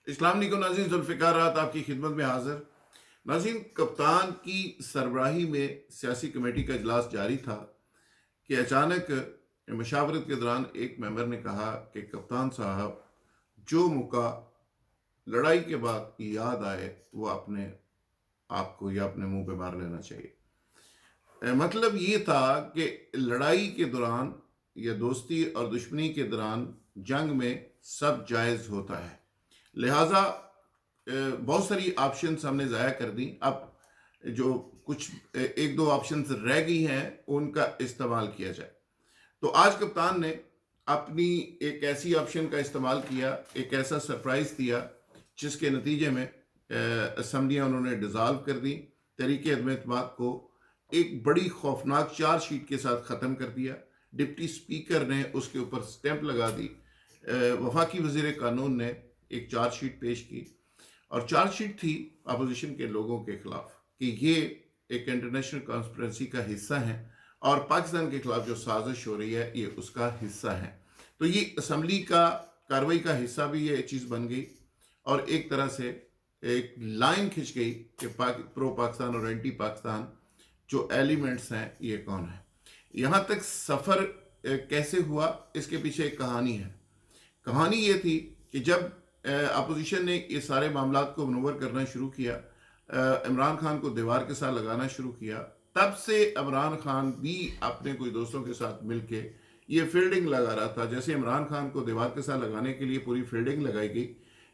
अस्सलाम वालेकुम नाज़रीन, जुल्फ़िकार रात आपकी खिदमत में हाज़िर। नाज़रीन, कप्तान की सरबराही में सियासी कमेटी का इजलास जारी था कि अचानक मशावरत के दौरान एक मेंबर ने कहा कि कप्तान साहब, जो मौका लड़ाई के बाद याद आए वो अपने आप को या अपने मुंह पे मार लेना चाहिए। मतलब ये था कि लड़ाई के दौरान या दोस्ती और दुश्मनी के दौरान जंग में सब जायज़ होता है। लिहाजा बहुत सारी ऑप्शंस हमने ज़ाया कर दी। अब जो कुछ एक दो ऑप्शंस रह गई हैं उनका इस्तेमाल किया जाए। तो आज कप्तान ने अपनी एक ऐसी ऑप्शन का इस्तेमाल किया, एक ऐसा सरप्राइज़ दिया जिसके नतीजे में असम्बलियाँ उन्होंने डिज़ाल्व कर दी। तहरीक अदम एतमाद को एक बड़ी खौफनाक चार्जशीट के साथ ख़त्म कर दिया। डिप्टी स्पीकर ने उसके ऊपर स्टैंप लगा दी। वफाकी वज़ीर कानून ने एक चार्जशीट पेश की और चार्जशीट थी अपोजिशन के लोगों के खिलाफ कि ये एक इंटरनेशनल कॉन्स्पिरेसी का हिस्सा है और पाकिस्तान के खिलाफ जो साजिश हो रही है ये उसका हिस्सा है। तो ये असम्बली का कार्रवाई का हिस्सा भी ये चीज़ बन गई और एक तरह से एक लाइन खिंच गई कि प्रो पाकिस्तान और एंटी पाकिस्तान जो एलिमेंट्स हैं ये कौन है। यहाँ तक सफ़र कैसे हुआ, इसके पीछे एक कहानी है। कहानी ये थी कि जब अपोजिशन ने ये सारे मामलात को मनवर करना शुरू किया, इमरान खान को दीवार के साथ लगाना शुरू किया, तब से इमरान खान भी अपने कोई दोस्तों के साथ मिलके ये फील्डिंग लगा रहा था। जैसे इमरान खान को दीवार के साथ लगाने के लिए पूरी फील्डिंग लगाई गई,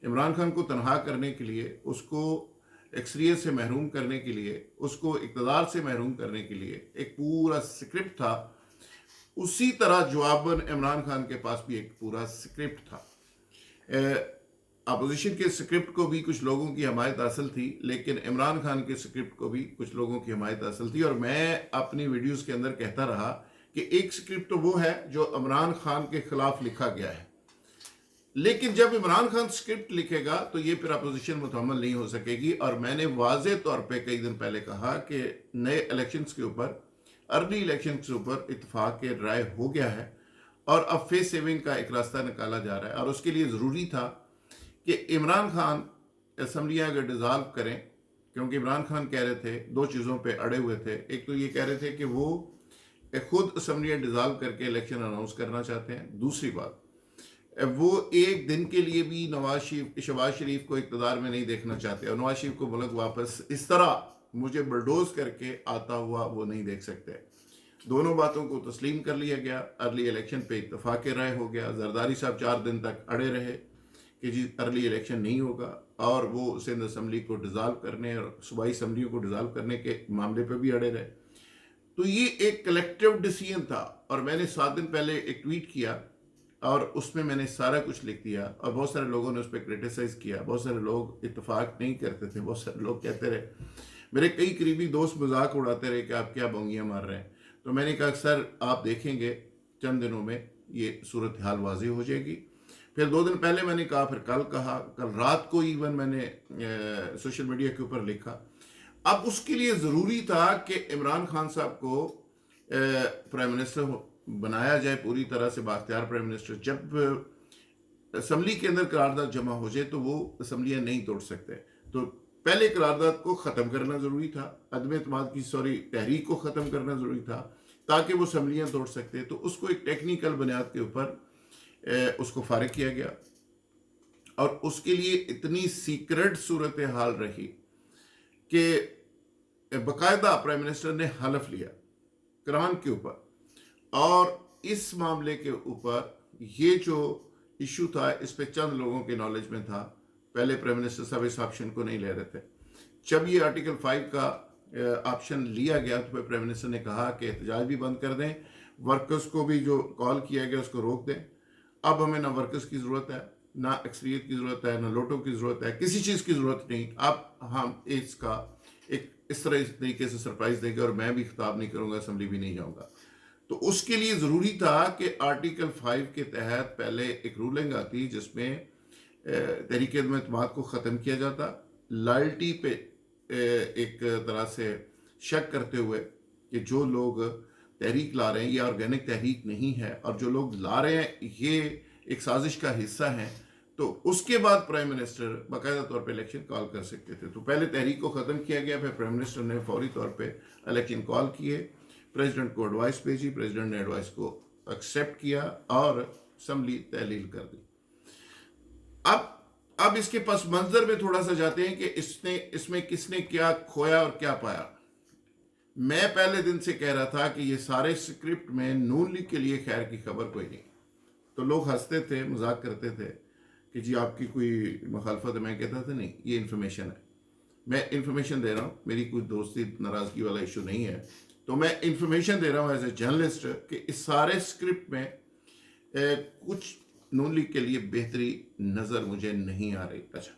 इमरान खान को तनहा करने के लिए, उसको एक्सरियत से महरूम करने के लिए, उसको इक़्तिदार से महरूम करने के लिए एक पूरा स्क्रिप्ट था। उसी तरह जवाबन इमरान खान के पास भी एक पूरा स्क्रिप्ट था। अपोजिशन के स्क्रिप्ट को भी कुछ लोगों की हमायत हासिल थी, लेकिन इमरान खान के स्क्रिप्ट को भी कुछ लोगों की हमायत हासिल थी। और मैं अपनी वीडियोस के अंदर कहता रहा कि एक स्क्रिप्ट तो वो है जो इमरान खान के खिलाफ लिखा गया है, लेकिन जब इमरान खान स्क्रिप्ट लिखेगा तो ये फिर अपोजिशन मुतहम्मल नहीं हो सकेगी। और मैंने वाज़े तौर पे कई दिन पहले कहा कि नए इलेक्शंस के ऊपर, अर्ली इलेक्शन के ऊपर इत्तेफाक के राय हो गया है और अब फेस सेविंग का एक रास्ता निकाला जा रहा है। और उसके लिए ज़रूरी था कि इमरान खान असम्बलियाँ अगर डिज़ाल्व करें, क्योंकि इमरान खान कह रहे थे, दो चीज़ों पे अड़े हुए थे। एक तो ये कह रहे थे कि वो खुद असम्बलियाँ डिज़ाल्व करके इलेक्शन अनाउंस करना चाहते हैं। दूसरी बात, वो एक दिन के लिए भी शहबाज शरीफ को इक़्तिदार में नहीं देखना चाहते और नवाज शरीफ को मुल्क वापस इस तरह मुझे बलडोज करके आता हुआ वो नहीं देख सकते। दोनों बातों को तस्लीम कर लिया गया। अर्ली इलेक्शन पे इत्तफाक राय हो गया। जरदारी साहब 4 दिन तक अड़े रहे कि जी अर्ली इलेक्शन नहीं होगा और वो सिंध असम्बली को डिज़ाल्व करने और सूबाई असम्बलियों को डिज़ाल्व करने के मामले पर भी अड़े रहे। तो ये एक कलेक्टिव डिसीजन था और मैंने 7 दिन पहले एक ट्वीट किया और उसमें मैंने सारा कुछ लिख दिया और बहुत सारे लोगों ने उस पर क्रिटिसाइज़ किया। बहुत सारे लोग इत्तेफाक नहीं करते थे, बहुत सारे लोग कहते रहे, मेरे कई करीबी दोस्त मजाक उड़ाते रहे कि आप क्या बोंगियाँ मार रहे हैं। तो मैंने कहा सर आप देखेंगे चंद दिनों में ये सूरत हाल वाज़ेह हो जाएगी। फिर 2 दिन पहले मैंने कहा, फिर कल कहा, कल रात को इवन मैंने सोशल मीडिया के ऊपर लिखा। अब उसके लिए ज़रूरी था कि इमरान खान साहब को प्राइम मिनिस्टर बनाया जाए, पूरी तरह से बाख्तियार प्राइम मिनिस्टर। जब असम्बली के अंदर करारदाद जमा हो जाए तो वो असम्बलियाँ नहीं तोड़ सकते। तो पहले करारदाद को ख़त्म करना ज़रूरी था, अदम एतमाद की तहरीक को ख़त्म करना ज़रूरी था ताकि वो असम्बलियाँ तोड़ सकते। तो उसको एक टेक्निकल बुनियाद के ऊपर उसको फारिग किया गया और उसके लिए इतनी सीक्रेट सूरत हाल रही कि बाकायदा प्राइम मिनिस्टर ने हलफ लिया कुरान के ऊपर। और इस मामले के ऊपर ये जो इशू था इस पे चंद लोगों के नॉलेज में था। पहले प्राइम मिनिस्टर साहब इस ऑप्शन को नहीं ले रहे थे। जब ये आर्टिकल 5 का ऑप्शन लिया गया तो फिर प्राइम मिनिस्टर ने कहा कि एहतजाज भी बंद कर दें, वर्कर्स को भी जो कॉल किया गया उसको रोक दें। अब हमें ना वर्कर्स की ज़रूरत है, ना अक्सरियत की ज़रूरत है, ना लोटों की ज़रूरत है, किसी चीज़ की ज़रूरत नहीं। अब हम इसका एक इस तरीके से सरप्राइज़ देंगे और मैं भी खिताब नहीं करूँगा, असम्बली भी नहीं जाऊँगा। तो उसके लिए ज़रूरी था कि आर्टिकल 5 के तहत पहले एक रूलिंग आती जिसमें तहरीक अदम एतमाद को ख़त्म किया जाता, लॉयल्टी पे एक तरह से शक करते हुए कि जो लोग तहरीक ला रहे हैं ये ऑर्गेनिक तहरीक नहीं है और जो लोग ला रहे हैं ये एक साजिश का हिस्सा है। تو اس کے بعد پرائم منسٹر باقاعدہ طور پہ الیکشن کال کر سکتے تھے. تو پہلے تحریک کو ختم کیا گیا, پھر پرائم منسٹر نے فوری طور پہ الیکشن کال کیے, پریزیڈنٹ کو ایڈوائس بھیجی, پریزیڈنٹ نے ایڈوائس کو ایکسیپٹ کیا اور اسمبلی تحلیل کر دی. اب اس کے پس منظر میں تھوڑا سا جاتے ہیں کہ اس میں کس نے کیا کھویا اور کیا پایا. میں پہلے دن سے کہہ رہا تھا کہ یہ سارے سکرپٹ میں نون لیگ کے لیے خیر کی خبر کوئی نہیں. تو لوگ ہنستے تھے, مذاق کرتے تھے کہ جی آپ کی کوئی مخالفت ہے. میں کہتا تھا نہیں, یہ انفارمیشن ہے, میں انفارمیشن دے رہا ہوں, میری کوئی دوستی ناراضگی والا ایشو نہیں ہے. تو میں انفارمیشن دے رہا ہوں ایز اے جرنلسٹ کہ اس سارے سکرپٹ میں کچھ نون لیگ کے لیے بہتری نظر مجھے نہیں آ رہی. اچھا,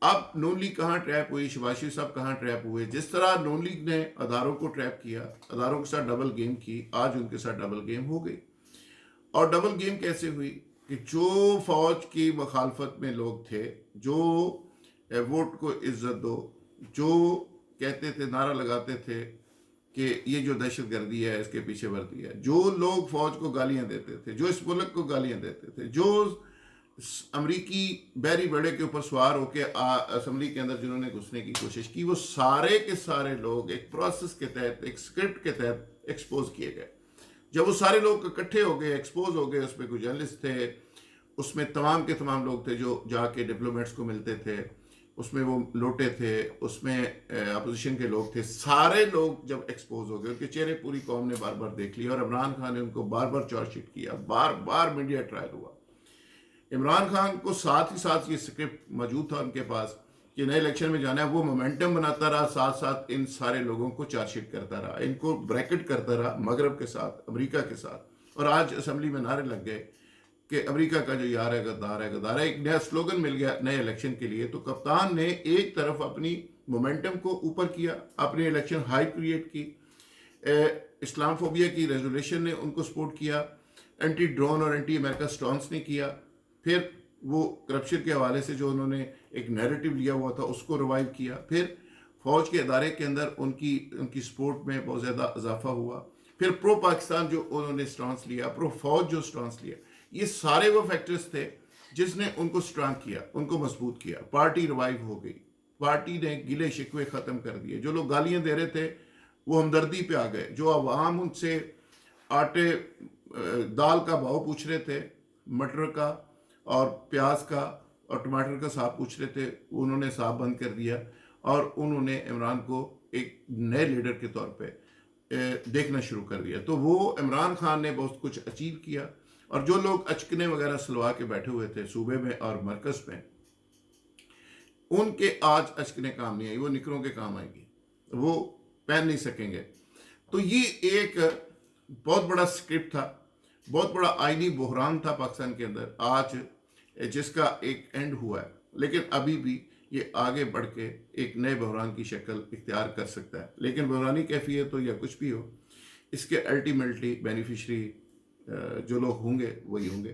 اب نون لیگ کہاں ٹریپ ہوئی, شہباز شریف صاحب کہاں ٹریپ ہوئے؟ جس طرح نون لیگ نے اداروں کو ٹریپ کیا, اداروں کے ساتھ ڈبل گیم کی, آج ان کے ساتھ ڈبل گیم ہو گئی. اور ڈبل گیم کیسے ہوئی کہ جو فوج کی مخالفت میں لوگ تھے, جو ووٹ کو عزت دو, جو کہتے تھے, نعرہ لگاتے تھے کہ یہ جو دہشت گردی ہے اس کے پیچھے ورزی ہے, جو لوگ فوج کو گالیاں دیتے تھے, جو اس ملک کو گالیاں دیتے تھے, جو امریکی بحری بیڑے کے اوپر سوار ہو کے اسمبلی کے اندر جنہوں نے گھسنے کی کوشش کی, وہ سارے کے سارے لوگ ایک پروسیس کے تحت, ایک سکرپٹ کے تحت ایکسپوز کیے گئے. جب وہ سارے لوگ اکٹھے ہو گئے, ایکسپوز ہو گئے, اس میں کوئی جرنلسٹ تھے, اس میں تمام کے تمام لوگ تھے جو جا کے ڈپلومیٹس کو ملتے تھے, اس میں وہ لوٹے تھے, اس میں اپوزیشن کے لوگ تھے, سارے لوگ جب ایکسپوز ہو گئے, ان کے چہرے پوری قوم نے بار بار دیکھ لیا, اور عمران خان نے ان کو بار بار چارج شیٹ کیا, بار بار میڈیا ٹرائل ہوا. عمران خان کو ساتھ ہی ساتھ یہ سکرپٹ موجود تھا ان کے پاس کہ نئے الیکشن میں جانا ہے, وہ مومنٹم بناتا رہا, ساتھ ساتھ ان سارے لوگوں کو چارج شیٹ کرتا رہا, ان کو بریکٹ کرتا رہا مغرب کے ساتھ, امریکہ کے ساتھ. اور آج اسمبلی میں نعرے لگ گئے کہ امریکہ کا جو یار ہے غدار ہے, غدار ہے. ایک نیا سلوگن مل گیا نئے الیکشن کے لیے. تو کپتان نے ایک طرف اپنی مومنٹم کو اوپر کیا, اپنی الیکشن ہائی کریٹ کی, اسلام فوبیا کی ریزولیشن نے ان کو سپورٹ کیا, اینٹی ڈرون اور اینٹی امریکہ سٹانس نے کیا, پھر وہ کرپشن کے حوالے سے جو انہوں نے ایک نیریٹو لیا ہوا تھا اس کو ریوائیو کیا, پھر فوج کے ادارے کے اندر ان کی سپورٹ میں بہت زیادہ اضافہ ہوا, پھر پرو پاکستان جو انہوں نے سٹانس لیا, پرو فوج جو سٹانس لیا. یہ سارے وہ فیکٹرز تھے جس نے ان کو سٹرانگ کیا, ان کو مضبوط کیا. پارٹی ریوائیو ہو گئی, پارٹی نے گلے شکوے ختم کر دیے, جو لوگ گالیاں دے رہے تھے وہ ہمدردی پہ آ گئے, جو عوام ان سے آٹے دال کا بھاؤ پوچھ رہے تھے, مٹر کا اور پیاز کا اور ٹماٹر کا صاحب پوچھ رہے تھے, انہوں نے صاحب بند کر دیا, اور انہوں نے عمران کو ایک نئے لیڈر کے طور پہ دیکھنا شروع کر دیا. تو وہ عمران خان نے بہت کچھ اچیو کیا, اور جو لوگ اچکنے وغیرہ سلوا کے بیٹھے ہوئے تھے صوبے میں اور مرکز میں, ان کے آج اچکنے کام نہیں آئی, وہ نکروں کے کام آئیں گی, وہ پہن نہیں سکیں گے. تو یہ ایک بہت بڑا سکرپٹ تھا, بہت بڑا آئینی بحران تھا پاکستان کے اندر آج, جس کا ایک اینڈ ہوا ہے. لیکن ابھی بھی یہ آگے بڑھ کے ایک نئے بحران کی شکل اختیار کر سکتا ہے. لیکن بحرانی کیفیت ہو یا کچھ بھی ہو, اس کے الٹیمیٹلی بینیفیشری جو لوگ ہوں گے وہی ہوں گے.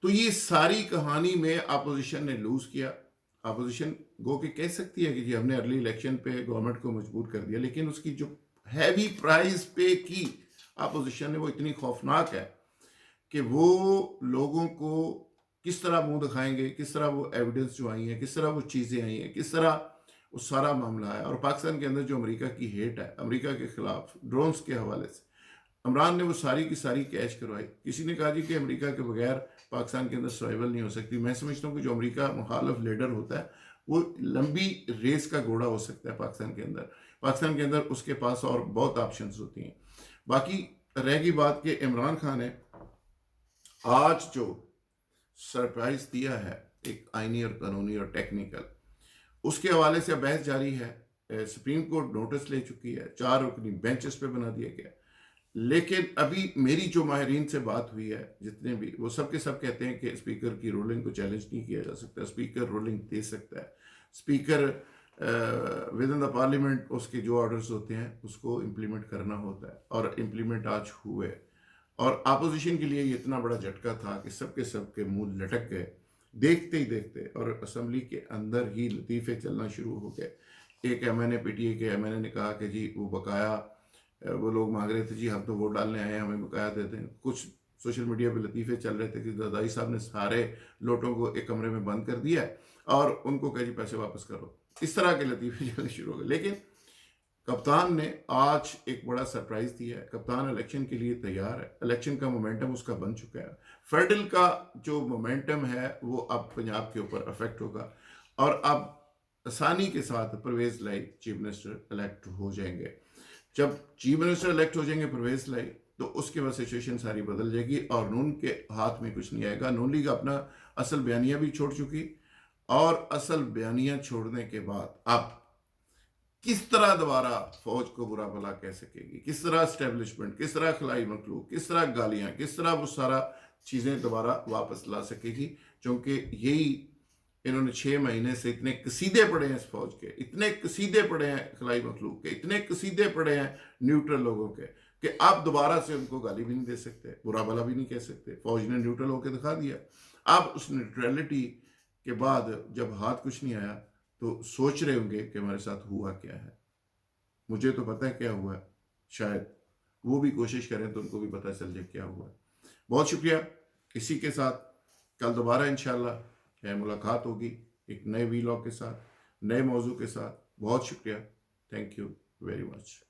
تو یہ ساری کہانی میں اپوزیشن نے لوز کیا. اپوزیشن گو کہ کہہ سکتی ہے کہ جی ہم نے ارلی الیکشن پہ گورنمنٹ کو مجبور کر دیا, لیکن اس کی جو ہیوی پرائز پے کی اپوزیشن نے وہ اتنی خوفناک ہے کہ وہ لوگوں کو کس طرح منہ دکھائیں گے, کس طرح وہ ایویڈنس جو آئی ہیں, کس طرح وہ چیزیں آئی ہیں, کس طرح وہ سارا معاملہ ہے. اور پاکستان کے اندر جو امریکہ کی ہیٹ ہے, امریکہ کے خلاف ڈرونز کے حوالے سے, عمران نے وہ ساری کی ساری کیچ کروائی. کسی نے کہا جی کہ امریکہ کے بغیر پاکستان کے اندر سروائیول نہیں ہو سکتی. میں سمجھتا ہوں کہ جو امریکہ مخالف لیڈر ہوتا ہے وہ لمبی ریس کا گھوڑا ہو سکتا ہے پاکستان کے اندر. پاکستان کے اندر اس کے پاس اور بہت آپشنز ہوتی ہیں. باقی رہ گئی بات کہ عمران خان نے آج جو سرپرائز دیا ہے ایک آئینی اور قانونی اور ٹیکنیکل, اس کے حوالے سے بحث جاری ہے. سپریم کورٹ نوٹس لے چکی ہے, 4 رکنی بینچ اس پہ بنا دیا گیا. لیکن ابھی میری جو ماہرین سے بات ہوئی ہے جتنے بھی, وہ سب کے سب کہتے ہیں کہ اسپیکر کی رولنگ کو چیلنج نہیں کیا جا سکتا. اسپیکر رولنگ دے سکتا ہے. Speaker with in the parliament اس کے جو آرڈرز ہوتے ہیں اس کو امپلیمنٹ کرنا ہوتا ہے, اور امپلیمنٹ آج ہوئے. اور اپوزیشن کے لیے یہ اتنا بڑا جھٹکا تھا کہ سب کے منہ لٹک گئے دیکھتے ہی دیکھتے, اور اسمبلی کے اندر ہی لطیفے چلنا شروع ہو گئے. ایک M N A P T A K M N اے نے کہا کہ جی وہ بقایا, وہ لوگ مانگ رہے تھے جی ہم تو ووٹ ڈالنے آئے ہیں, ہمیں بقایا دیتے ہیں. کچھ सोशल मीडिया पे लतीफ़े चल रहे थे कि ज़रदारी साहब ने सारे लोटों को एक कमरे में बंद कर दिया और उनको कहा जी पैसे वापस करो। इस तरह के लतीफ़े चलने शुरू हो गए। लेकिन कप्तान ने आज एक बड़ा सरप्राइज दिया है। कप्तान इलेक्शन के लिए तैयार है, इलेक्शन का मोमेंटम उसका बन चुका है। फेडरल का जो मोमेंटम है वो अब पंजाब के ऊपर अफेक्ट होगा और अब आसानी के साथ परवेज लाई चीफ मिनिस्टर इलेक्ट हो जाएंगे। जब चीफ मिनिस्टर इलेक्ट हो जाएंगे परवेज लाई, तो उसके बाद सिचुएशन सारी बदल जाएगी और नून के हाथ में कुछ नहीं आएगा। नून लीग अपना असल बयानिया भी छोड़ चुकी और असल बयानिया छोड़ने के बाद अब किस तरह दोबारा फौज को बुरा भला कह सकेगी, किस तरह स्टैब्लिशमेंट, किस तरह खिलाई मखलूक, किस तरह गालियां, किस तरह वो सारा चीज़ें दोबारा वापस ला सकेगी। क्योंकि यही इन्होंने 6 महीने से इतने कसीदे पड़े हैं इस फौज के, इतने कसीदे पड़े हैं खिलाई मखलूक के, इतने कसीदे पड़े हैं न्यूट्रल लोगों के कि आप दोबारा से उनको गाली भी नहीं दे सकते, बुरा भला भी नहीं कह सकते। फौज ने न्यूट्रल होकर दिखा दिया। अब उस न्यूट्रलिटी के बाद जब हाथ कुछ नहीं आया तो सोच रहे होंगे कि हमारे साथ हुआ क्या है। मुझे तो पता है क्या हुआ है, शायद वो भी कोशिश करें तो उनको भी पता चल जाए क्या हुआ है। बहुत शुक्रिया। इसी के साथ कल दोबारा इंशाल्लाह मुलाकात होगी एक नए वीलॉग के साथ, नए मौजू के साथ। बहुत शुक्रिया। Thank you very much.